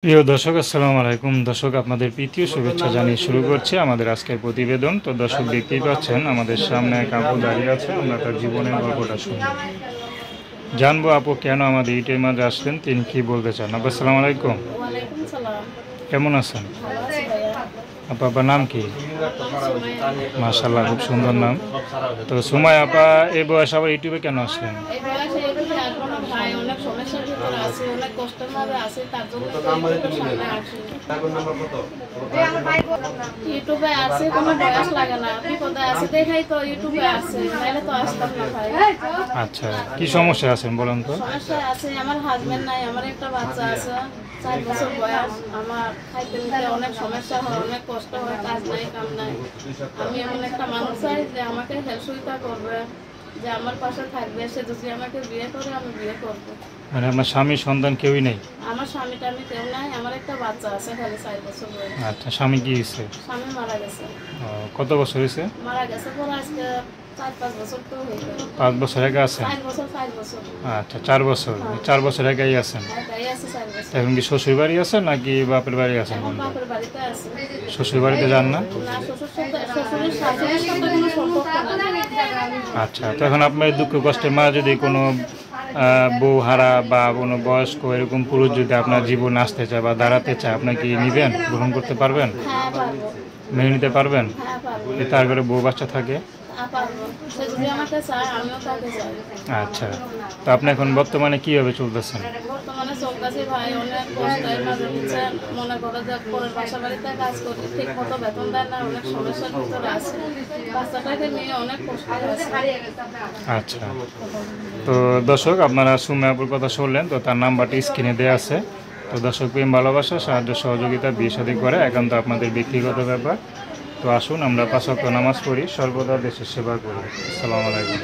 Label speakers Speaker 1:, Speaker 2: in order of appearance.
Speaker 1: প্রিয় দর্শক, আসসালামু আলাইকুম। দর্শক, আপনাদের প্রীতি ও শুভেচ্ছা জানিয়ে শুরু করছি আমাদের আজকের প্রতিবেদন। তো দর্শক, দেখতেই পাচ্ছেন আমাদের সামনে এক আপু দাঁড়িয়ে আছে। আমরা তার জীবনের গল্পটা শুনব, জানবো আপু কেন আমাদের ইউটিউবের মাঝে আসলেন, তিনি কি বলতে চান। আপু, আসসালামু আলাইকুম।
Speaker 2: ওয়ালাইকুম সালাম।
Speaker 1: কেমন আছেন?
Speaker 2: ভালো আছি ভাইয়া।
Speaker 1: আপা, আপনার নাম কি?
Speaker 2: আমার নাম সুমাইয়া।
Speaker 1: মাশাআল্লাহ, খুব সুন্দর নাম। তো সুমাইয়া আপা, এই বয়স আবার ইউটিউবে কেন আসলেন?
Speaker 2: এই বয়সে এগুলি আসবো না ভাই, অনেক সমস্যার ভিতরে আছি, অনেক কষ্টের মাঝে আছি, তার জন্য তো সামনে আসি। ইউটিউবে আসে কোনো বয়স লাগে না, বিপদে আছে দেখাই তো ইউটিউবে আসে, নাহলে তো আসতাম না ভাই।
Speaker 1: আচ্ছা, কি সমস্যা আছেন বলেন তো?
Speaker 2: সমস্যা আছে, আমার হাজবেন্ড নাই, আমার একটা বাচ্চা আছে 4 বছর বয়স। আমার খাইতে নিতে অনেক সমস্যা হয়, অনেক কষ্ট হয়, কাজ নাই কাম নাই। আমি এমন একটা মানুষ চাই যে আমাকে হেল্প সুবিধা করবে, যে আমার পাশে থাকবে। সে যদি আমাকে বিয়ে করে আমি বিয়ে করবো।
Speaker 1: মানে আপনার স্বামী সন্তান কেউই নেই?
Speaker 2: আমার স্বামীটা আমি কেউ নাই, আমার একটা বাচ্চা আছে খালি 4 বছর বয়স।
Speaker 1: আচ্ছা, স্বামী কি হয়েছে?
Speaker 2: স্বামী মারা গেছে।
Speaker 1: কত বছর হয়েছে?
Speaker 2: মারা গেছে পরে আজকে 4-5 বছর তো হয়ে গেল।
Speaker 1: 5 বছর আগে আছেন?
Speaker 2: 5 বছর।
Speaker 1: আচ্ছা, 4 বছর। 4 বছর আগেই আছেন।
Speaker 2: তাই আছে 4 বছর।
Speaker 1: এখন কি শ্বশুর বাড়ি আছেন নাকি বাপের বাড়ি আছেন?
Speaker 2: এখন বাপের বাড়িতে আছে।
Speaker 1: শ্বশুর বাড়িতে যান না?
Speaker 2: না, শ্বশুরের শাশুড়ির সাথে কোনো সম্পর্ক নাই।
Speaker 1: আচ্ছা, তো এখন আপনার দুঃখ কষ্টের মা যদি কোনো বউ হারা বা কোনো বয়স্ক এরকম পুরুষ যদি আপনার জীবন আসতে চায় বা দাঁড়াতে চায়, আপনি কি নেবেন, গ্রহণ করতে পারবেন?
Speaker 2: হ্যাঁ পারবো।
Speaker 1: মেনে নিতে পারবেন?
Speaker 2: হ্যাঁ পারবো।
Speaker 1: যে তার ঘরে বউ বাচ্চা থাকে?
Speaker 2: পারবো। সে যদি আমাকে চায় আমিও তাকে চাই।
Speaker 1: আচ্ছা, তো আপনি এখন বর্তমানে কীভাবে চলতেছেন?
Speaker 2: বর্তমানে চলতেছি ভাই, অনেক কষ্টের মাঝে নিচ্ছে। মনে করো যে পরের বাসা বাড়িতে কাজ করি, ঠিক মতো বেতন দেয় না, অনেক সমস্যার ভিতরে আছে। বাচ্চাটাকে নিয়ে অনেক কষ্ট আছে।
Speaker 1: আচ্ছা, তো দর্শক, আপনারা সুমাইয়াপুর কথা শুনলেন। তো তার নাম্বারটি স্ক্রিনে দেওয়া আছে। তো দর্শক, প্রেম ভালোবাসা সাহায্য সহযোগিতা বিয়ে শাদী করে একান্ত আপনাদের ব্যক্তিগত ব্যাপার। তো আসুন আমরা 5 ওয়াক্ত নামাজ পড়ি, সর্বদা দেশের সেবা করি। আসসালামু আলাইকুম।